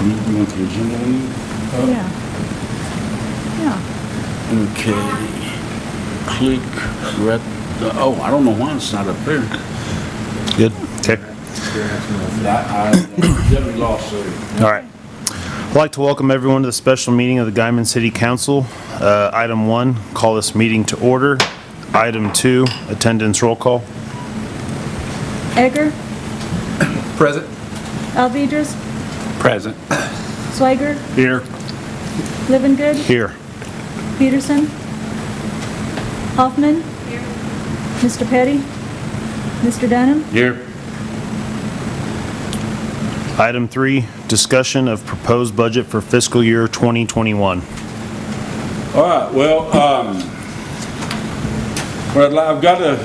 You want the agenda on you? Yeah. Yeah. Okay. Click, oh, I don't know why it's not up there. Good. Okay. I definitely lost there. All right. I'd like to welcome everyone to the special meeting of the Guymon City Council. Item 1, call this meeting to order. Item 2, attendance roll call. Egger, Present. Alvidrez, Present. Swiger, Here. Livengood, Here. Peterson, Hoffman, Mr. Petty, Mr. Dunham, Here. Item 3, discussion of proposed budget for fiscal year 2021. All right, well, I've got a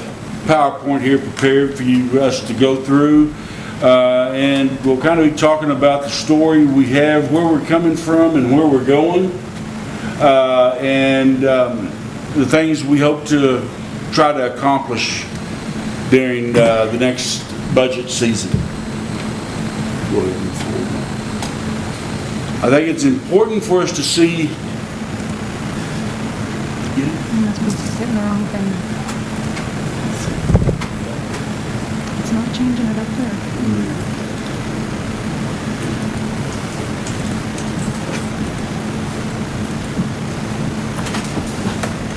PowerPoint here prepared for us to go through, and we'll kind of be talking about the story we have, where we're coming from and where we're going, and the things we hope to try to accomplish during the next budget season. Go ahead and move forward. I think it's important for us to see. I'm not supposed to sit in the wrong thing. It's not changing it up there.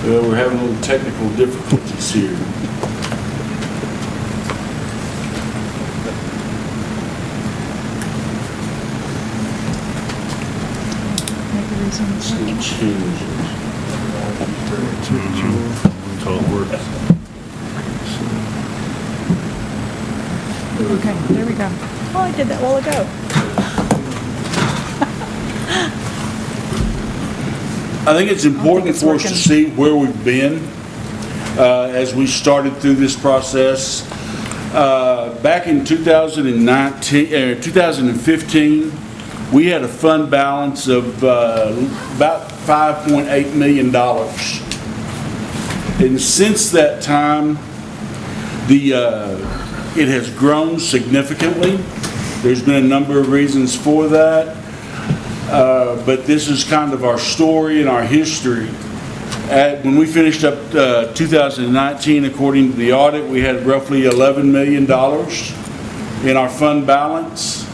Well, we're having a little technical difficulties here. Make a reason. Until it works. Okay, there we go. Oh, I did that a while ago. I think it's important it's for us to working. see where we've been as we started through this process. Back in 2015, we had a fund balance of about $5.8 million. And since that time, it has grown significantly. There's been a number of reasons for that. But this is kind of our story and our history. When we finished up 2019, according to the audit, we had roughly $11 million in our fund balance.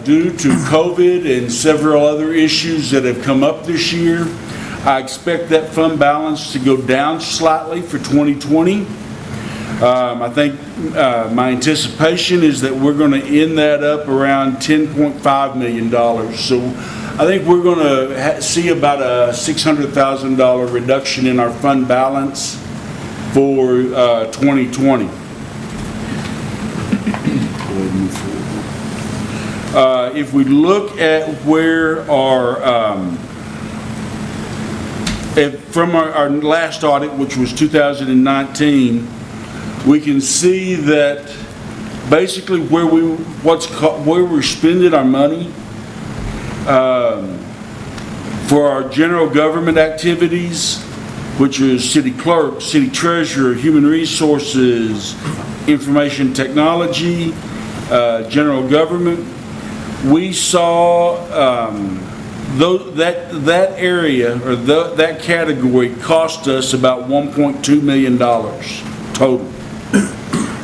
Due to COVID and several other issues that have come up this year, I expect that fund balance to go down slightly for 2020. I think my anticipation is that we're going to end that up around $10.5 million. So I think we're going to see about a $600,000 reduction in our fund balance for 2020. If we look at where from our last audit, which was 2019, we can see that basically where we're spending our money for our general government activities, which is city clerk, city treasurer, human resources, information technology, general government. We saw that area or that category cost us about $1.2 million total.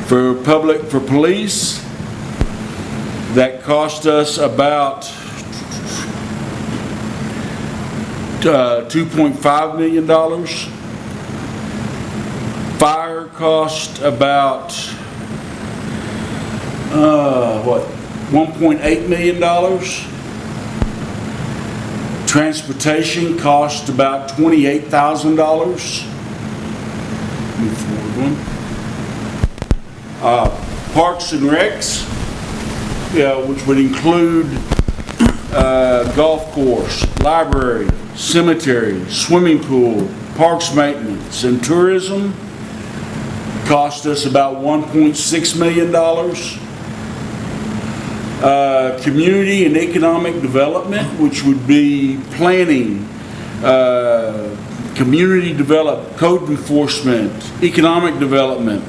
For police, that cost us about $2.5 million. Fire cost about $1.8 million. Transportation cost about $28,000. Move forward one. Parks and Recs, which would include golf course, library, cemetery, swimming pool, parks maintenance, and tourism, cost us about $1.6 million. Community and economic development, which would be planning, community development, code enforcement, economic development,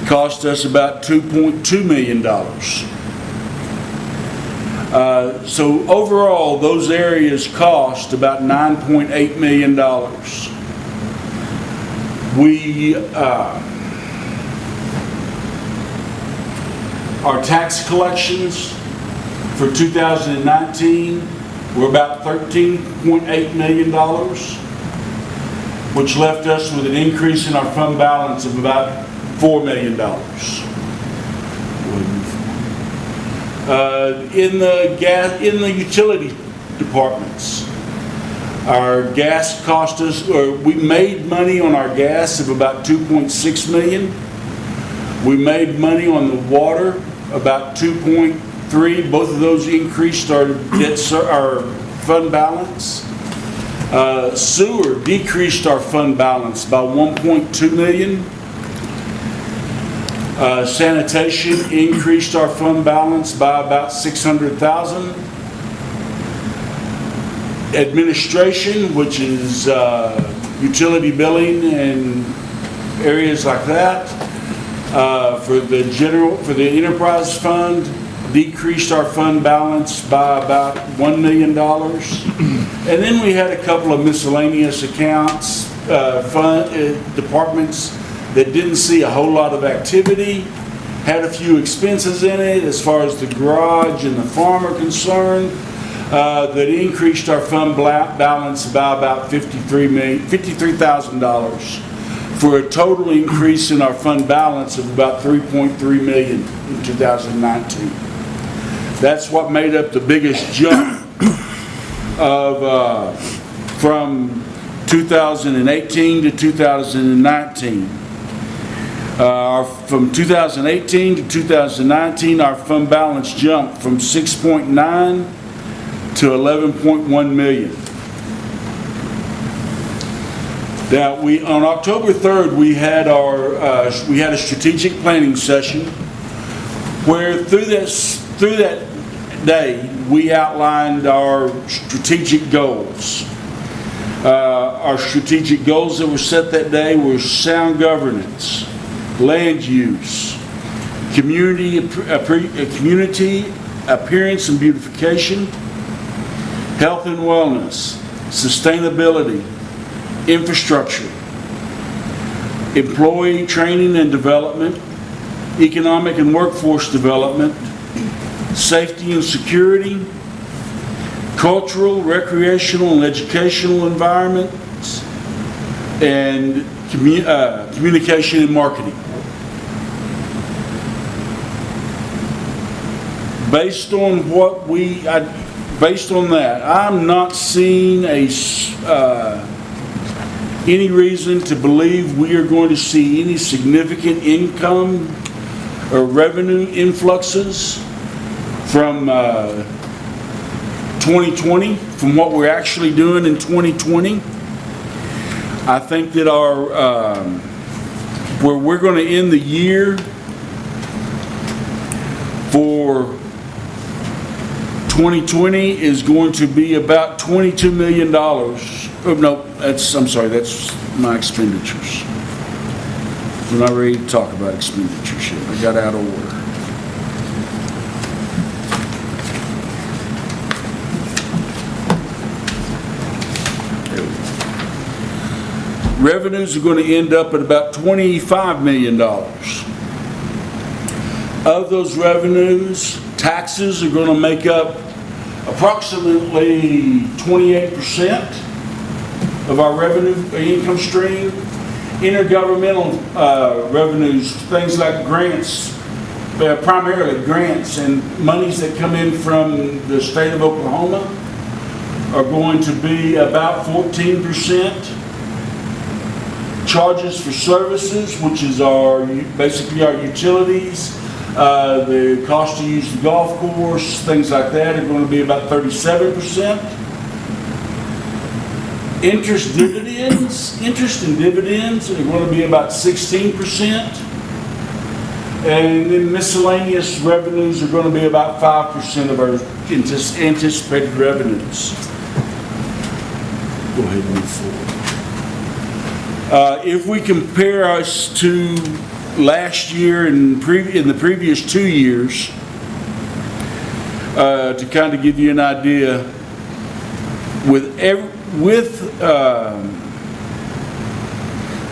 cost us about $2.2 million. So overall, those areas cost about $9.8 million. Our tax collections for 2019 were about $13.8 million, which left us with an increase in our fund balance of about $4 million. In the utility departments, our gas cost us, or we made money on our gas of about $2.6 million. We made money on the water about 2.3. Both of those increased our fund balance. Sewer decreased our fund balance by 1.2 million. Sanitation increased our fund balance by about 600,000. Administration, which is utility billing and areas like that, for the enterprise fund, decreased our fund balance by about $1 million. And then we had a couple of miscellaneous accounts, departments that didn't see a whole lot of activity, had a few expenses in it as far as the garage and the farm are concerned, that increased our fund balance by about $53,000 for a total increase in our fund balance of about $3.3 million in 2019. That's what made up the biggest jump of from 2018 to 2019. From 2018 to 2019, our fund balance jumped from 6.9 to 11.1 million. Now, on October 3rd, we had a strategic planning session where through that day we outlined our strategic goals. Our strategic goals that were set that day were sound governance, land use, community appearance and beautification, health and wellness, sustainability, infrastructure, employee training and development, economic and workforce development, safety and security, cultural, recreational, and educational environments, and communication and marketing. Based on that, I'm not seeing any reason to believe we are going to see any significant income or revenue influxes from 2020, from what we're actually doing in 2020. I think that where we're going to end the year for 2020 is going to be about $22 million. Oh, no, that's my expenditures. We're not ready to talk about expenditures yet. I got out of order. There we go. Revenues are going to end up at about $25 million. Of those revenues, taxes are going to make up approximately 28% of our revenue income stream. Intergovernmental revenues, things like grants, primarily grants and monies that come in from the state of Oklahoma, are going to be about 14%. Charges for services, which is basically our utilities, the cost to use the golf course, things like that, are going to be about 37%. Interest and dividends are going to be about 16%. And then miscellaneous revenues are going to be about 5% of our anticipated revenues. Go ahead and move forward. If we compare us to last year and in the previous 2 years, to kind of give you an idea,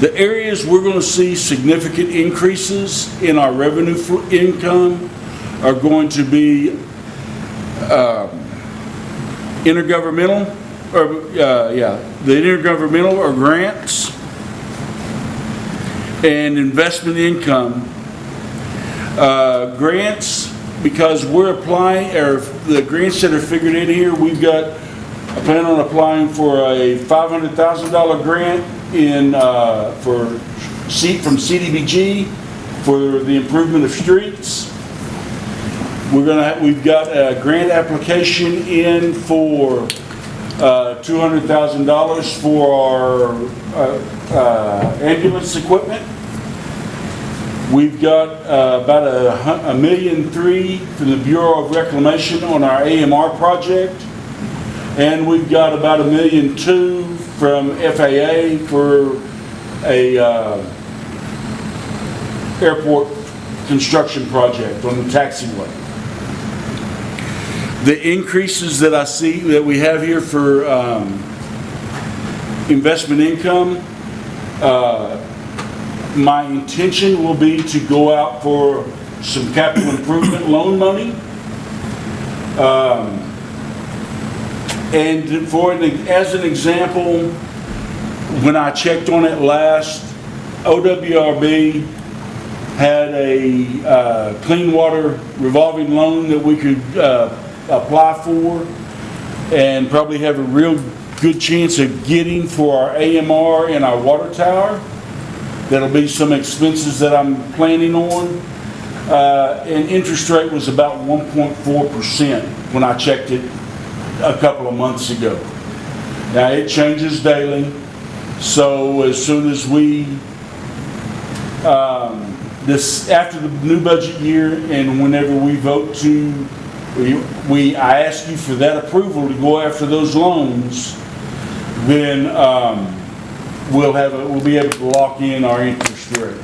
the areas we're going to see significant increases in our revenue income are going to be intergovernmental, the intergovernmental or grants, and investment income. Grants, because we're applying, or the grants that are figured in here, I plan on applying for a $500,000 grant from CDBG for the improvement of streets. We've got a grant application in for $200,000 for our ambulance equipment. We've got about $1.3 million from the Bureau of Reclamation on our AMR project, and we've got about $1.2 million from FAA for a airport construction project on the taxiway. The increases that I see that we have here for investment income, my intention will be to go out for some capital improvement loan money. And as an example, when I checked on it last, OWRB had a clean water revolving loan that we could apply for and probably have a real good chance of getting for our AMR and our water tower. That'll be some expenses that I'm planning on. And interest rate was about 1.4% when I checked it a couple of months ago. Now it changes daily, so as soon as after the new budget year and whenever we vote to, I ask you for that approval to go after those loans, then we'll be able to lock in our interest rate.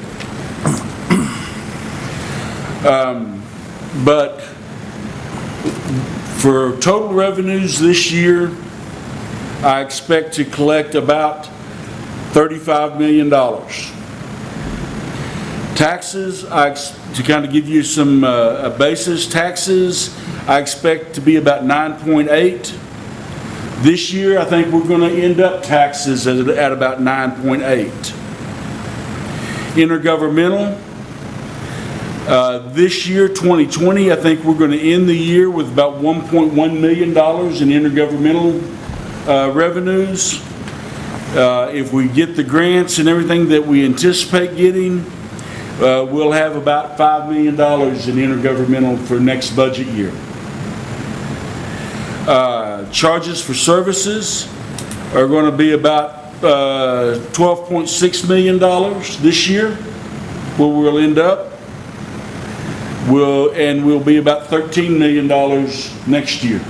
But for total revenues this year, I expect to collect about $35 million. Taxes, to kind of give you some basis, taxes, I expect to be about 9.8. This year, I think we're going to end up taxes at about 9.8. Intergovernmental, this year, 2020, I think we're going to end the year with about $1.1 million in intergovernmental revenues. If we get the grants and everything that we anticipate getting, we'll have about $5 million in intergovernmental for next budget year. Charges for services are going to be about $12.6 million this year, where we'll end up. We'll be about $13 million next year.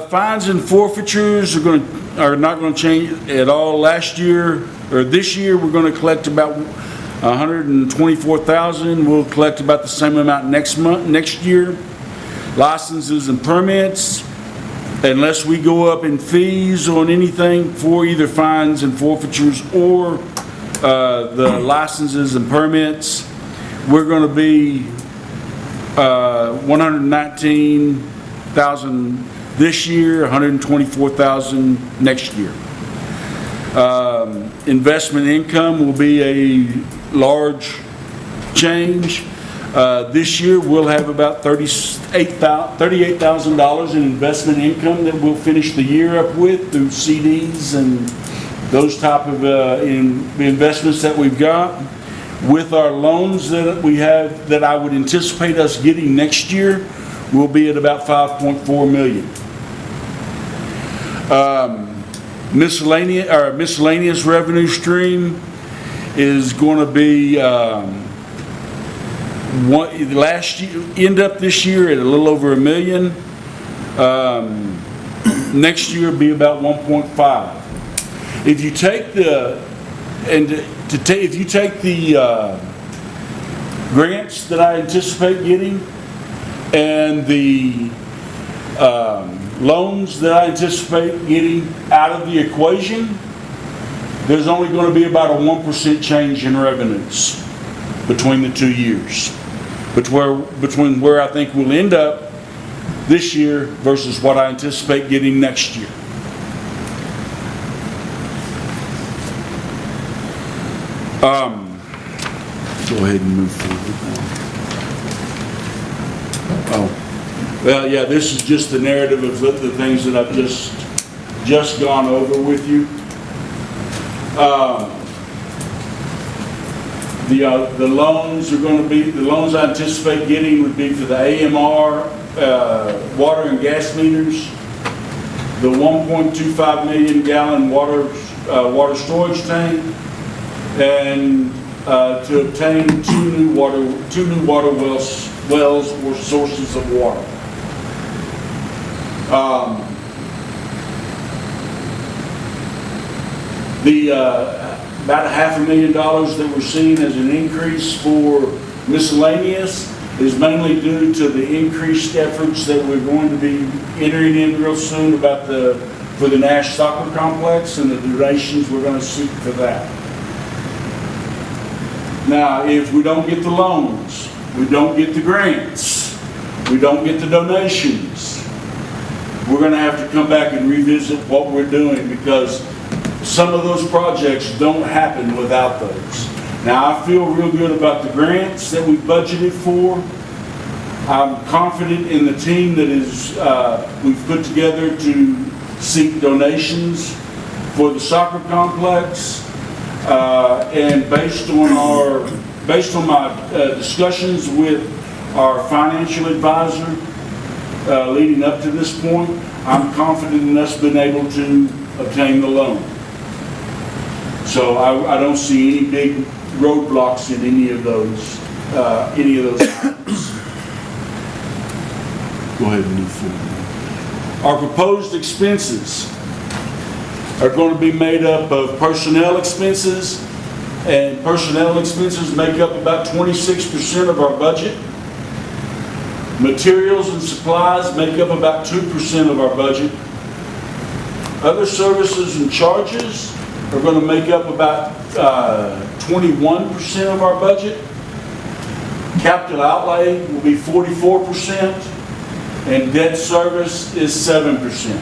Fines and forfeitures are not going to change at all. Last year, or this year, we're going to collect about $124,000. We'll collect about the same amount next year. Licenses and permits, unless we go up in fees on anything for either fines and forfeitures or the licenses and permits, we're going to be $119,000 this year, $124,000 next year. Investment income will be a large change. This year we'll have about $38,000 in investment income that we'll finish the year up with through CDs and those type of investments that we've got. With our loans that we have, that I would anticipate us getting next year, we'll be at about $5.4 million. Miscellaneous revenue stream is going to be last year, end up this year at a little over $1 million. Next year will be about 1.5. If you take the grants that I anticipate getting, and the loans that I anticipate getting out of the equation, there's only going to be about a 1% change in revenues between the 2 years. Between where I think we'll end up this year versus what I anticipate getting next year. Go ahead and move forward now. Oh, well, yeah, this is just the narrative of the things that I've just gone over with you. The loans are going to be, the loans I anticipate getting would be for the AMR, water and gas meters, the 1.25 million gallon water storage tank, and to obtain two new water wells or sources of water. About $500,000 that we're seeing as an increase for miscellaneous is mainly due to the increased efforts that we're going to be entering in real soon for the Nash Soccer Complex and the donations we're going to seek for that. Now, if we don't get the loans, we don't get the grants, we don't get the donations, we're going to have to come back and revisit what we're doing, because some of those projects don't happen without those. Now, I feel real good about the grants that we budgeted for. I'm confident in the team that we've put together to seek donations for the soccer complex. And based on my discussions with our financial advisor leading up to this point, I'm confident in us being able to obtain the loan. So I don't see any big roadblocks in any of those items. Go ahead and move forward. Our proposed expenses are going to be made up of personnel expenses, and personnel expenses make up about 26% of our budget. Materials and supplies make up about 2% of our budget. Other services and charges are going to make up about 21% of our budget. Capital outlay will be 44%, and debt service is 7%.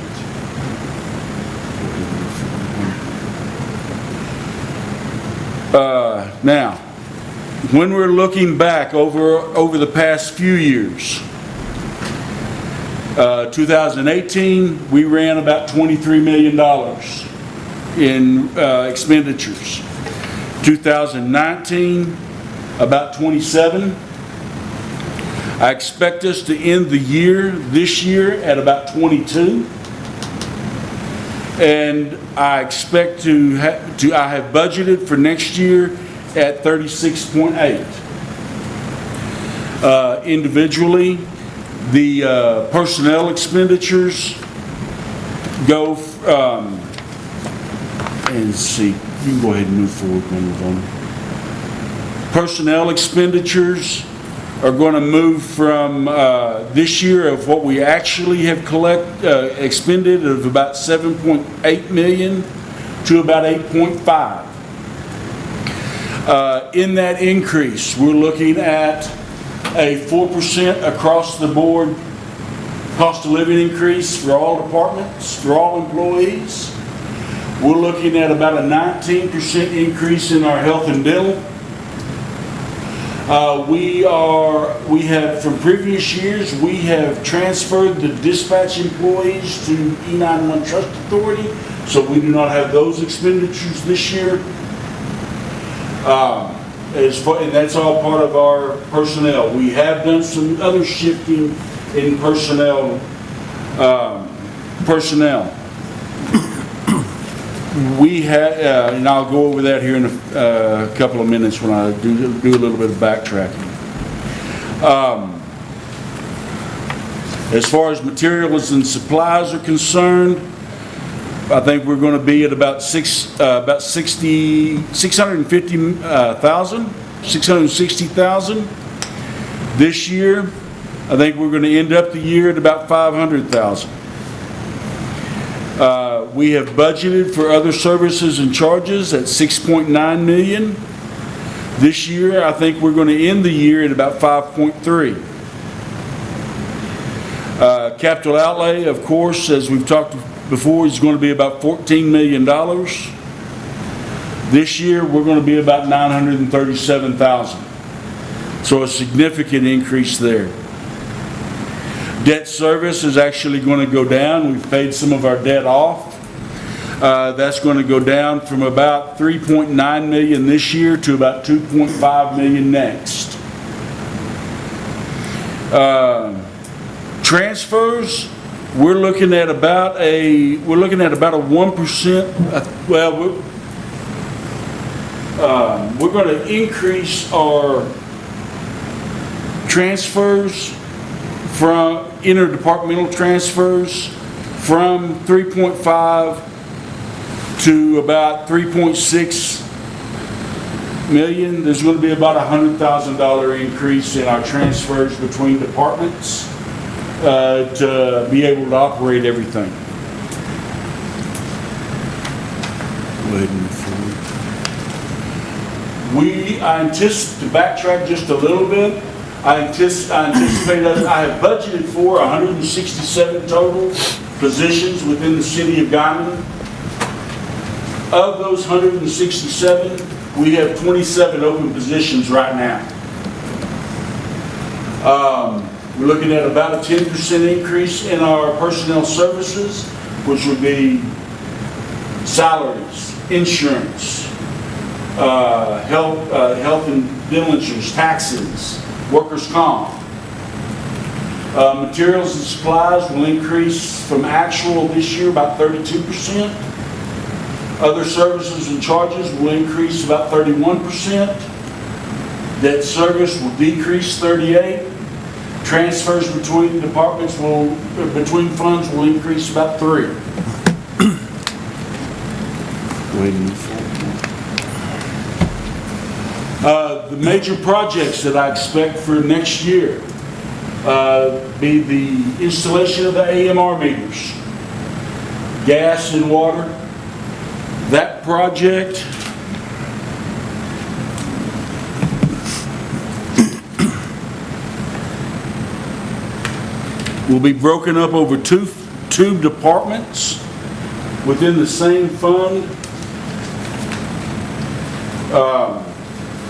Now, when we're looking back over the past few years, 2018, we ran about $23 million in expenditures. 2019, about 27. I expect us to end the year, this year, at about 22. And I expect I have budgeted for next year at 36.8. Individually, the personnel expenditures go, and see, you can go ahead and move forward on. Personnel expenditures are going to move from this year of what we actually have expended of about 7.8 million to about 8.5. In that increase, we're looking at a 4% across the board cost of living increase for all departments, for all employees. We're looking at about a 19% increase in our health and dental. We have, from previous years, we have transferred the dispatch employees to E91 Trust Authority, so we do not have those expenditures this year. And that's all part of our personnel. We have done some other shifting in personnel. We had, and I'll go over that here in a couple of minutes when I do a little bit of backtracking. As far as materials and supplies are concerned, I think we're going to be at about 660,000 this year. I think we're going to end up the year at about 500,000. We have budgeted for other services and charges at 6.9 million. This year, I think we're going to end the year at about 5.3. Capital outlay, of course, as we've talked before, is going to be about $14 million. This year, we're going to be about 937,000. So a significant increase there. Debt service is actually going to go down. We've paid some of our debt off. That's going to go down from about 3.9 million this year to about 2.5 million next. Transfers, we're looking at about a 1%. We're going to increase our transfers from interdepartmental transfers from 3.5 to about 3.6 million. There's going to be about $100,000 increase in our transfers between departments to be able to operate everything. Go ahead and move forward. I anticipate, to backtrack just a little bit, I anticipate that I have budgeted for 167 total positions within the city of Guymon. Of those 167, we have 27 open positions right now. We're looking at about a 10% increase in our personnel services, which would be salaries, insurance, health and dental insurance, taxes, workers' comp. Materials and supplies will increase from actual this year about 32%. Other services and charges will increase about 31%. Debt service will decrease 38%. Transfers between departments between funds will increase about 3%. Go ahead and move forward. The major projects that I expect for next year be the installation of the AMR meters, gas and water. That project will be broken up over two departments within the same fund.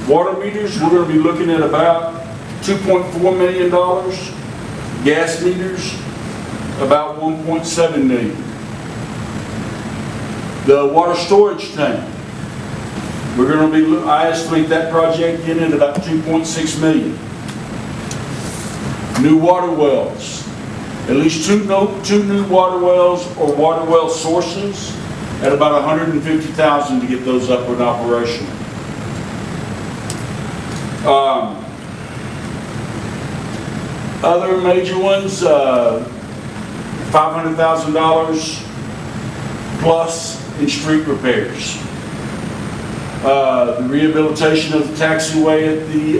Water meters, we're going to be looking at about $2.4 million. Gas meters, about $1.7 million. The water storage tank, we're going to be, I estimate that project in at about $2.6 million. New water wells, at least two new water wells or water well sources at about $150,000 to get those up and operational. Other major ones, $500,000 plus in street repairs. The rehabilitation of the taxiway at the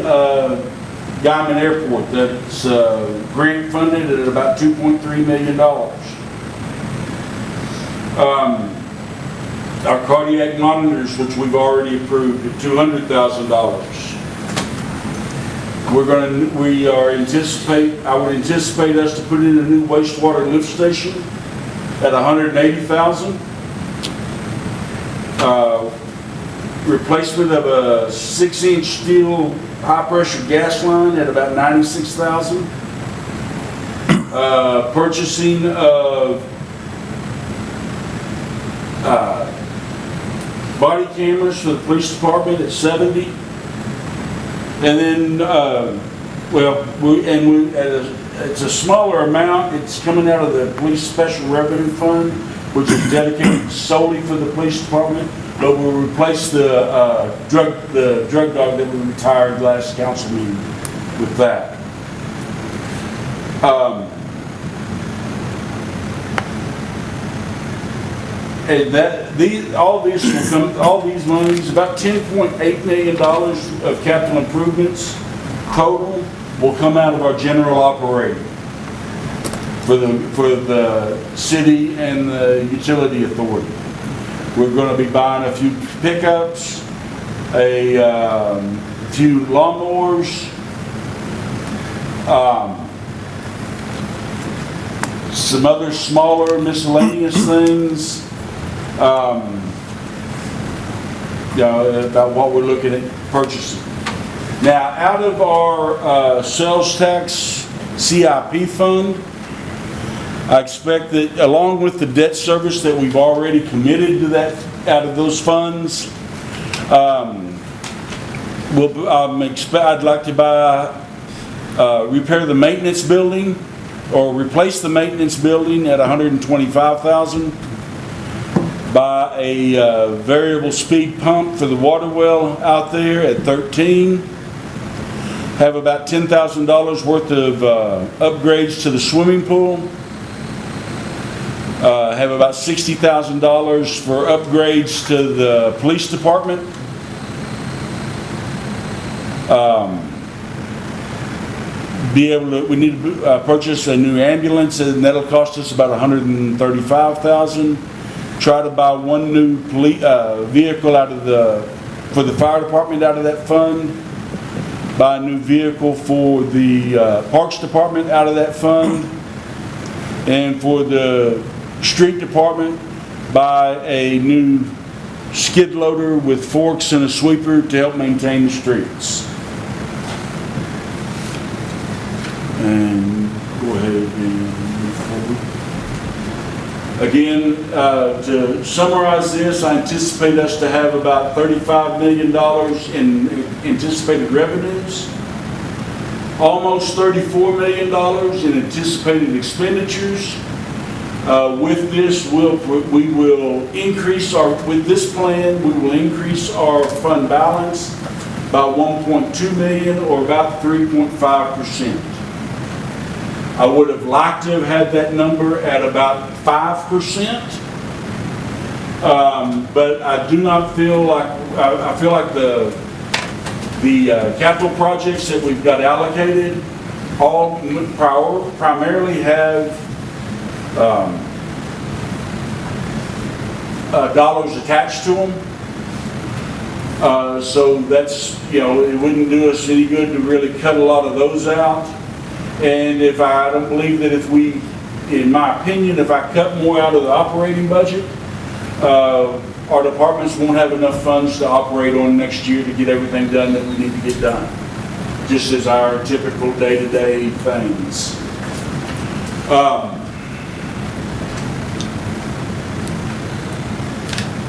Guymon Airport, that's grant funded at about $2.3 million. Our cardiac monitors, which we've already approved, at $200,000. I would anticipate us to put in a new wastewater lift station at $180,000. Replacement of a 6-inch steel high-pressure gas line at about $96,000. Purchasing of body cameras for the police department at $70,000. And then, it's a smaller amount. It's coming out of the police special revenue fund, which is dedicated solely for the police department. But we'll replace the drug dog that we retired last council meeting with that. And all these monies, about $10.8 million of capital improvements total, will come out of our general operating for the city and the utility authority. We're going to be buying a few pickups, a few lawnmowers, some other smaller miscellaneous things, about what we're looking at purchasing. Now, out of our sales tax CIP fund, I expect that along with the debt service that we've already committed to that, out of those funds, I'd like to repair the maintenance building or replace the maintenance building at $125,000, buy a variable speed pump for the water well out there at $13,000, have about $10,000 worth of upgrades to the swimming pool, have about $60,000 for upgrades to the police department. We need to purchase a new ambulance, and that'll cost us about $135,000. Try to buy one new vehicle for the fire department out of that fund. Buy a new vehicle for the parks department out of that fund. And for the street department, buy a new skid loader with forks and a sweeper to help maintain the streets. And go ahead and move forward. Again, to summarize this, I anticipate us to have about $35 million in anticipated revenues, almost $34 million in anticipated expenditures. With this, with this plan, we will increase our fund balance by $1.2 million, or about 3.5%. I would have liked to have had that number at about 5%, but I do not feel like, I feel like the capital projects that we've got allocated all primarily have dollars attached to them. So that's, it wouldn't do us any good to really cut a lot of those out. And I don't believe that in my opinion, if I cut more out of the operating budget, our departments won't have enough funds to operate on next year to get everything done that we need to get done, just as our typical day-to-day things.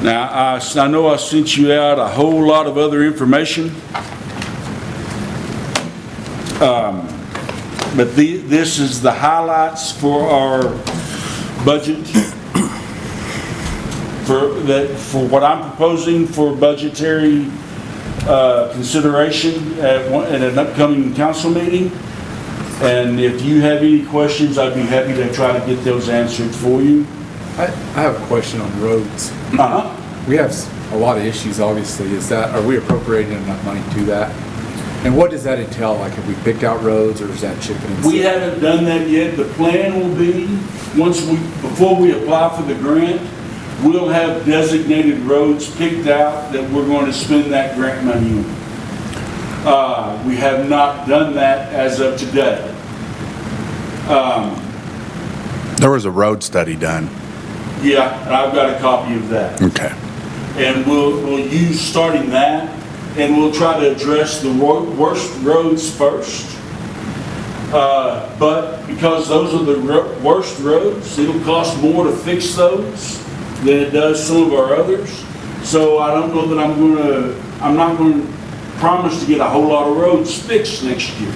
Now, I know I sent you out a whole lot of other information, but this is the highlights for our budget, for what I'm proposing for budgetary consideration at an upcoming council meeting. And if you have any questions, I'd be happy to try to get those answered for you. I have a question on roads. We have a lot of issues, obviously. Are we appropriating enough money to that? And what does that entail? Like, have we picked out roads, or is that chipping and We haven't done that yet. The plan will be, before we apply for the grant, we'll have designated roads picked out that we're going to spend that grant money on. We have not done that as of today. There was a road study done. Yeah, and I've got a copy of that. Okay. And we'll use starting that, and we'll try to address the worst roads first. But because those are the worst roads, it'll cost more to fix those than it does some of our others. So I don't know that I'm not going to promise to get a whole lot of roads fixed next year.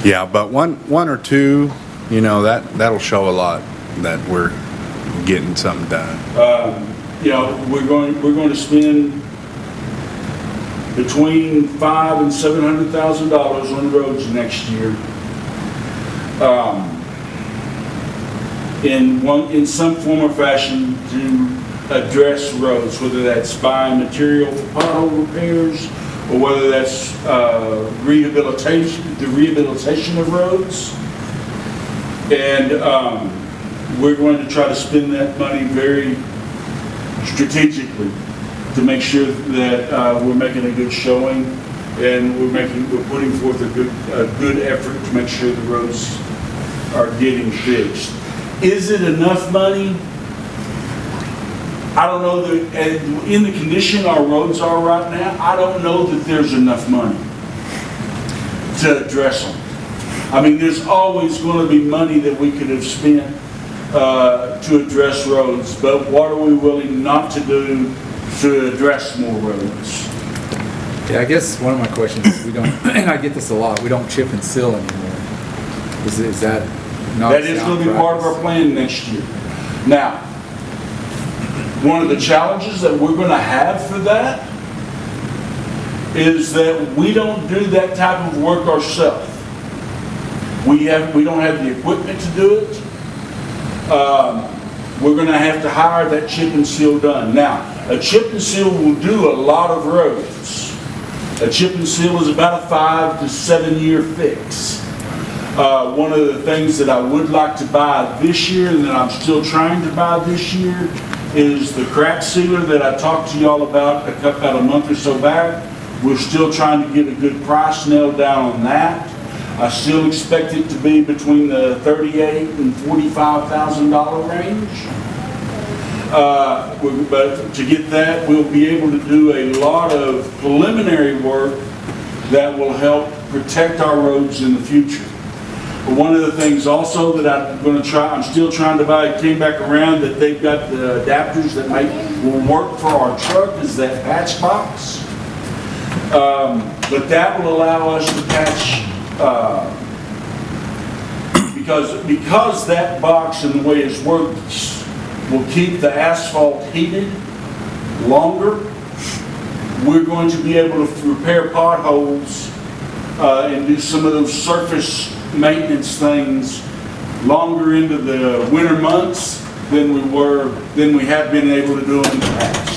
Yeah, but one or two, that'll show a lot that we're getting something done. We're going to spend between $500,000 and $700,000 on roads next year. In some form or fashion to address roads, whether that's buying material for pothole repairs or whether that's the rehabilitation of roads. And we're going to try to spend that money very strategically to make sure that we're making a good showing, and we're putting forth a good effort to make sure the roads are getting fixed. Is it enough money? I don't know that, in the condition our roads are right now, I don't know that there's enough money to address them. I mean, there's always going to be money that we could have spent to address roads, but what are we willing not to do to address more roads? Yeah, I guess one of my questions is we don't, and I get this a lot, we don't chip and seal anymore. Is that not? That is going to be part of our plan next year. Now, one of the challenges that we're going to have for that is that we don't do that type of work ourselves. We don't have the equipment to do it. We're going to have to hire that chip and seal done. Now, a chip and seal will do a lot of roads. A chip and seal is about a 5 to 7 year fix. One of the things that I would like to buy this year, and that I'm still trying to buy this year, is the crack sealer that I talked to y'all about a month or so back. We're still trying to get a good price nailed down on that. I still expect it to be between the $38,000 and $45,000 range. But to get that, we'll be able to do a lot of preliminary work that will help protect our roads in the future. But one of the things also that I'm still trying to buy, it came back around, that they've got the adapters that will work for our truck, is that patch box. But that will allow us to patch, because that box and the way it's worked will keep the asphalt heated longer. We're going to be able to repair potholes and do some of those surface maintenance things longer into the winter months than we have been able to do in the past.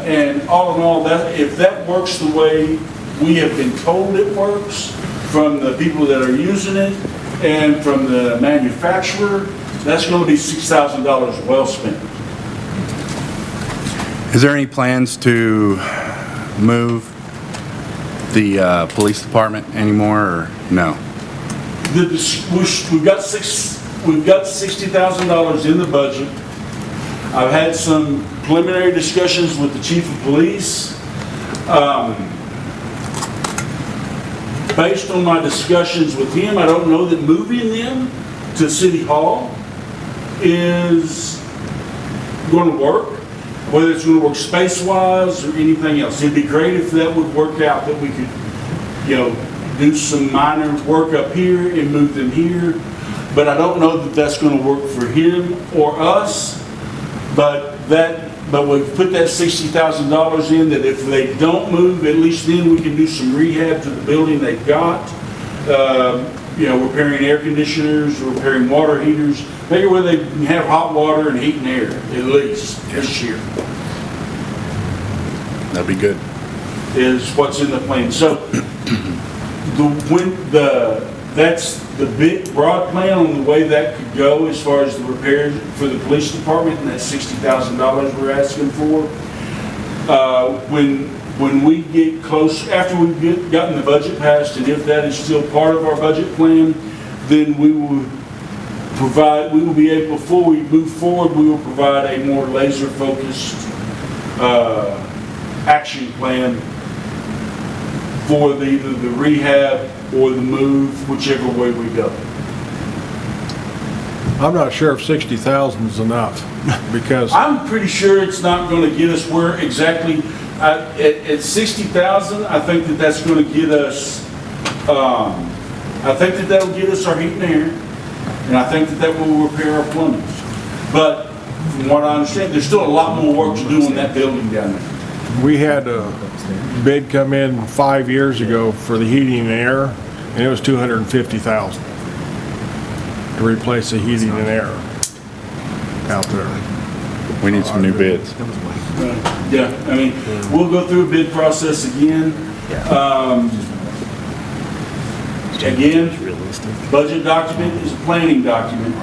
And all in all, if that works the way we have been told it works from the people that are using it and from the manufacturer, that's going to be $6,000 well spent. Is there any plans to move the police department anymore, or no? We've got $60,000 in the budget. I've had some preliminary discussions with the chief of police. Based on my discussions with him, I don't know that moving them to City Hall is going to work, whether it's going to work space-wise or anything else. It'd be great if that would work out, that we could, do some minor work up here and move them here. But I don't know that that's going to work for him or us. But we've put that $60,000 in, that if they don't move, at least then we can do some rehab to the building they've got. Repairing air conditioners, repairing water heaters, make it where they can have hot water and heat and air, at least this year. That'd be good. Is what's in the plan. So that's the big broad plan on the way that could go as far as the repairs for the police department, and that $60,000 we're asking for. When we get close, after we've gotten the budget passed, and if that is still part of our budget plan, then we will be able, before we move forward, we will provide a more laser focused action plan for either the rehab or the move, whichever way we go. I'm not sure if 60,000 is enough, because I'm pretty sure it's not going to get us where exactly, at 60,000, I think that's going to get us, that'll get us our heat and air, and I think that will repair our plumbing. But from what I understand, there's still a lot more work to do on that building down there. we had a bid come in 5 years ago for the heating and air, and it was $250,000 to replace the heating and air out there. We need some new bids. Yeah, I mean, we'll go through a bid process again. Again, budget document is a planning document.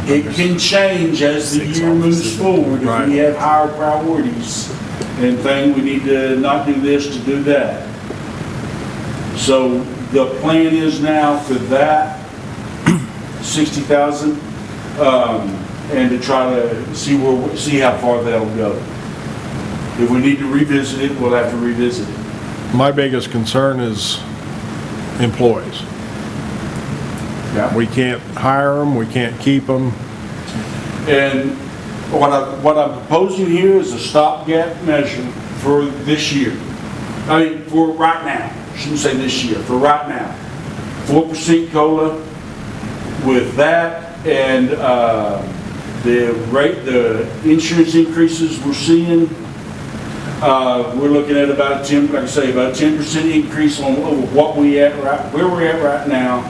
It can change as the year moves forward. If we have higher priorities and things, we need to not do this to do that. So the plan is now for that, 60,000, and to try to see how far that'll go. If we need to revisit it, we'll have to revisit it. My biggest concern is employees. Yeah. We can't hire them, we can't keep them. And what I'm proposing here is a stopgap measure for this year. I mean, for right now. I shouldn't say this year, for right now. 4% COLA with that and the insurance increases we're seeing. We're looking at about a 10% increase on over where we're at right now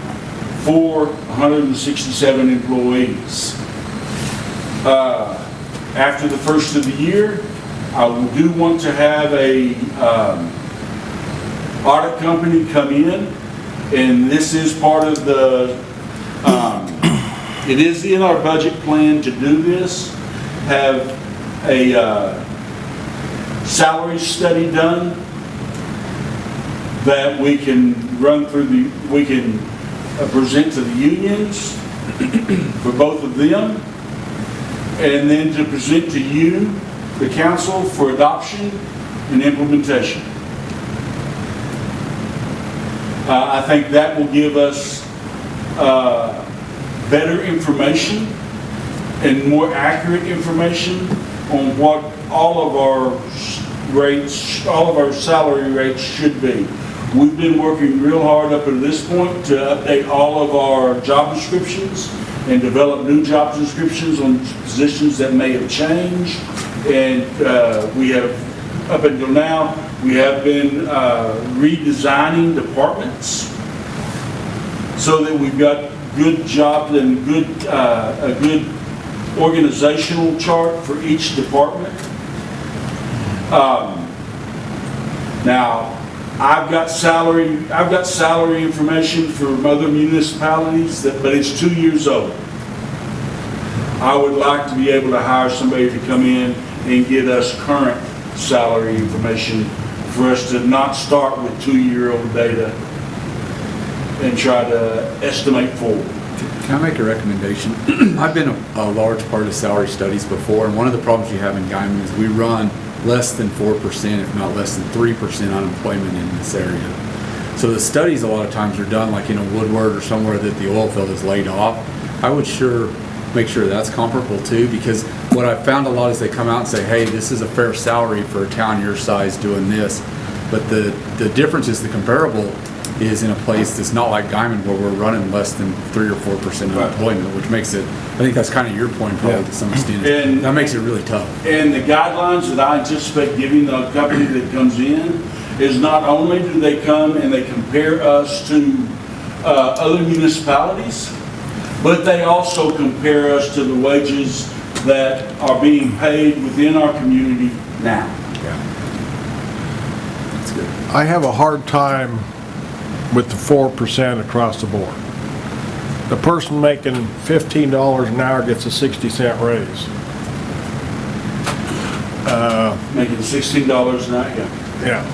for 167 employees. After the first of the year, I do want to have a audit company come in, and this is part of the, it is in our budget plan to do this, have a salary study done that we can run through we can present to the unions for both of them, and then to present to you, the council, for adoption and implementation. I think that will give us better information and more accurate information on what all of our salary rates should be. We've been working real hard up to this point to update all of our job descriptions and develop new job descriptions on positions that may have changed. And we have, up until now, we have been redesigning departments so that we've got good jobs and a good organizational chart for each department. Now, I've got salary information from other municipalities, but it's 2 years old. I would like to be able to hire somebody to come in and get us current salary information for us to not start with 2-year-old data and try to estimate forward. Can I make a recommendation? I've been a large part of salary studies before, and one of the problems you have in Guymon is we run less than 4%, if not less than 3% unemployment in this area. So the studies a lot of times are done like in a Woodward or somewhere that the oil field is laid off. I would make sure that's comparable too, because what I've found a lot is they come out and say, hey, this is a fair salary for a town your size doing this. But the difference is the comparable is in a place that's not like Guymon where we're running less than 3 or 4% unemployment, which makes it, I think that's kind of your point probably to some extent. And that makes it really tough. And the guidelines that I anticipate giving the company that comes in is not only do they come and they compare us to other municipalities, but they also compare us to the wages that are being paid within our community now. Yeah. That's good. I have a hard time with the 4% across the board. The person making $15 an hour gets a 60-cent raise. Making $16 an hour, Yeah.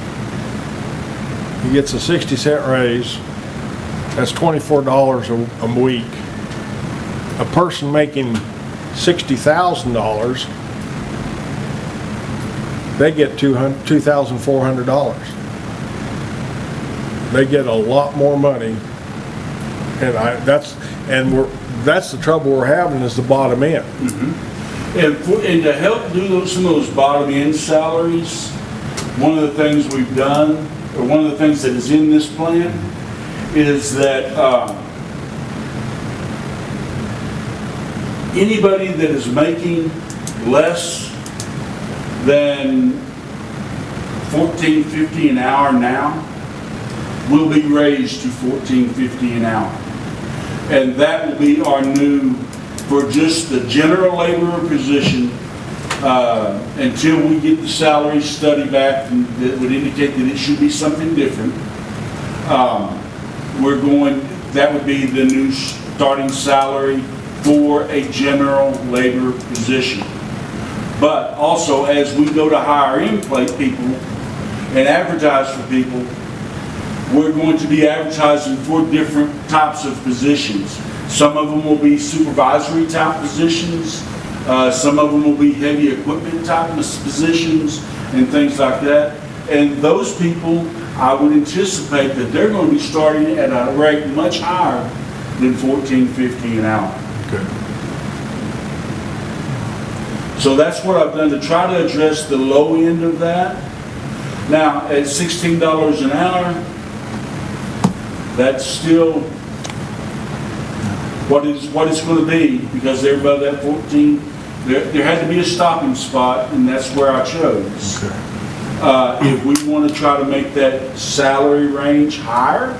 He gets a 60-cent raise. That's $24 a week. A person making $60,000, they get $2,400. They get a lot more money, and that's the trouble we're having is the bottom end. Mm-hmm. And to help do some of those bottom end salaries, one of the things we've done, or one of the things that is in this plan, is that anybody that is making less than $14.50 an hour now will be raised to $14.50 an hour. And that will be our new, for just the general laborer position, Until we get the salary study back that would indicate that it should be something different, that would be the new starting salary for a general labor position. But also, as we go to hire in people and advertise for people, we're going to be advertising for different types of positions. Some of them will be supervisory type positions. Some of them will be heavy equipment type of positions and things like that. And those people, I would anticipate that they're going to be starting at a rate much higher than $14.50 an hour. Okay. So that's what I've done to try to address the low end of that. Now, at $16 an hour, that's still what it's going to be, because they're above that 14. There had to be a stopping spot, and that's where I chose. Okay. If we want to try to make that salary range higher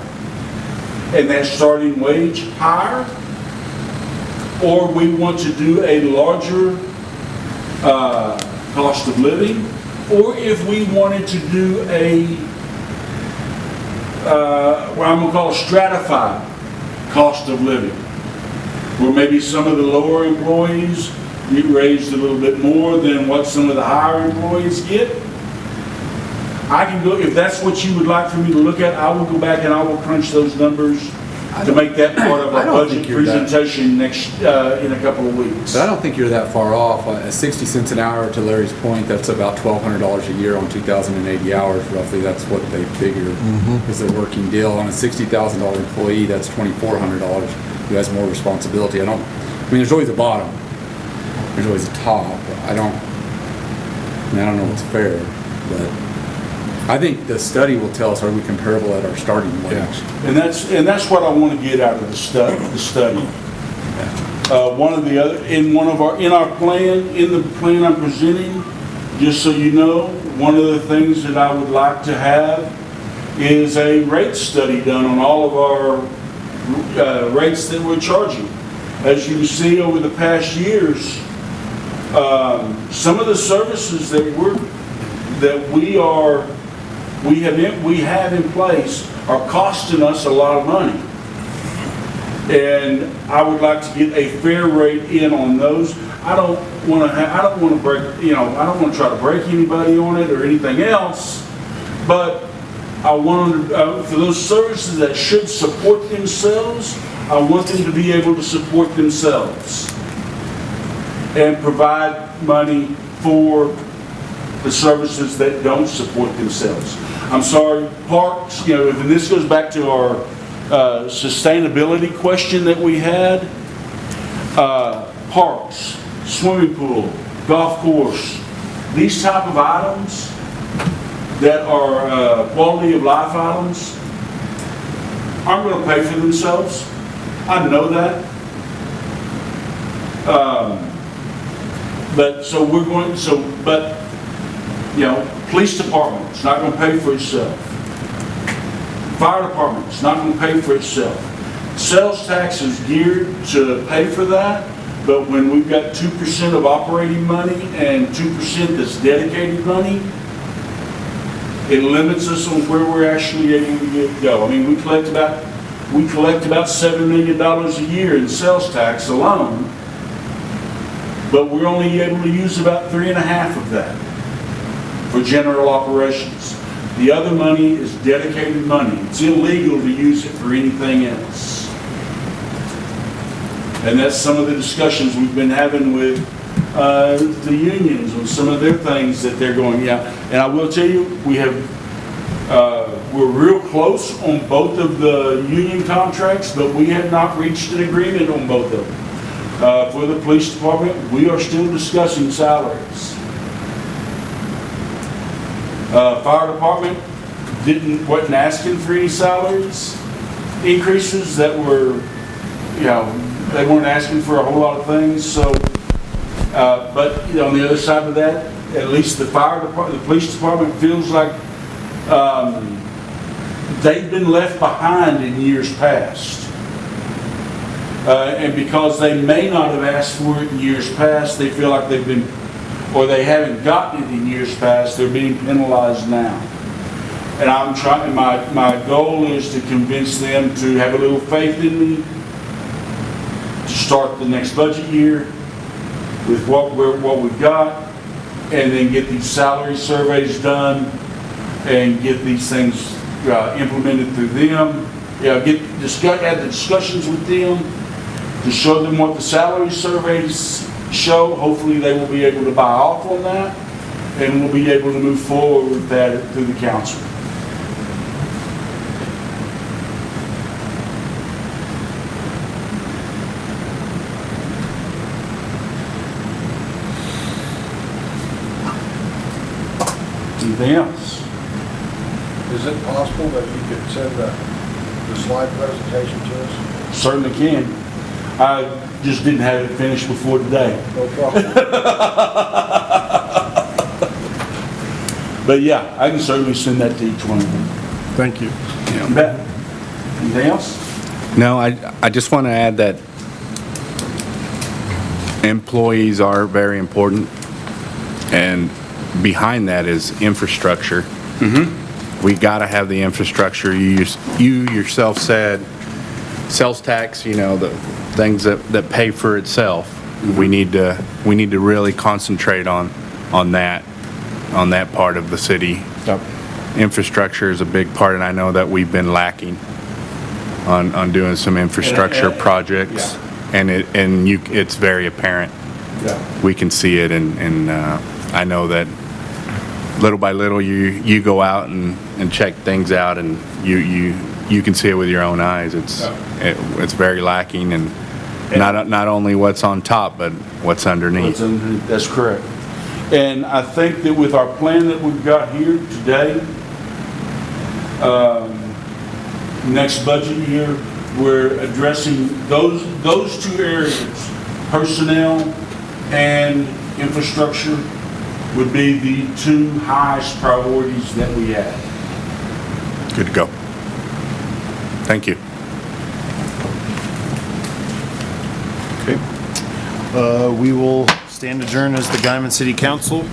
and that starting wage higher, or we want to do a larger cost of living, or if we wanted to do a what I'm going to call a stratified cost of living, where maybe some of the lower employees get raised a little bit more than what some of the higher employees get. I can go, if that's what you would like for me to look at, I will go back and I will crunch those numbers to make that part of I a don't budget think you're that- presentation next, in a couple of weeks. But I don't think you're that far off. At 60 cents an hour, to Larry's point, that's about $1,200 a year on 2,080 hours, roughly. That's what they figure is their working deal. On a $60,000 employee, that's $2,400 who has more responsibility. I mean, there's always a bottom. There's always a top. I don't know what's fair, but I think the study will tell us, are we comparable at our starting wage? And that's what I want to get out of the study. One of the other, in the plan I'm presenting, just so you know, one of the things that I would like to have is a rate study done on all of our rates that we're charging. As you can see over the past years, some of the services that we have in place are costing us a lot of money. And I would like to get a fair rate in on those. I don't want to break, I don't want to try to break anybody on it or anything else, but I want for those services that should support themselves, I want them to be able to support themselves and provide money for the services that don't support themselves. I'm sorry, parks, and this goes back to our sustainability question that we had. Parks, swimming pool, golf course, these type of items that are quality of life items aren't going to pay for themselves. I know that. Police department, it's not going to pay for itself. Fire department, it's not going to pay for itself. Sales tax is geared to pay for that, but when we've got 2% of operating money and 2% that's dedicated money, it limits us on where we're actually able to go. I mean, we collect about $7 million a year in sales tax alone, but we're only able to use about 3.5 of that for general operations. The other money is dedicated money. It's illegal to use it for anything else. And that's some of the discussions we've been having with the unions on some of their things that they're going, And I will tell you, we're real close on both of the union contracts, but we have not reached an agreement on both of them. For the police department, we are still discussing salaries. Fire department wasn't asking for any salaries increases that were, they weren't asking for a whole lot of things. So, but on the other side of that, at least the police department feels like they've been left behind in years past. And because they may not have asked for it in years past, they feel like they've been or they haven't gotten it in years past, they're being penalized now. And I'm trying, my goal is to convince them to have a little faith in me, to start the next budget year with what we've got, and then get these salary surveys done and get these things implemented through them. Have the discussions with them to show them what the salary surveys show. Hopefully they will be able to buy off on that, and we'll be able to move forward with that through the council. Anything else? Is it possible that you could send the slide presentation to us? Certainly can. I just didn't have it finished before today. No problem. But yeah, I can certainly send that to each one of them. Thank you. You bet. Anything else? No, I just want to add that employees are very important, and behind that is infrastructure. We got to have the infrastructure. You yourself said, sales tax, you know, the things that pay for itself. We need to really concentrate on that part of the city. Yep. Infrastructure is a big part, and I know that we've been lacking on doing some infrastructure projects, and it's very apparent. Yeah. We can see it, and I know that little by little you go out and check things out, and you can see it with your own eyes. It's very lacking, and not only what's on top, but what's underneath. That's correct. And I think that with our plan that we've got here today, next budget year, we're addressing those two areas, personnel and infrastructure, would be the two highest priorities that we have. Good to go. Thank you. Okay. We will stand adjourned as the Guymon City Council.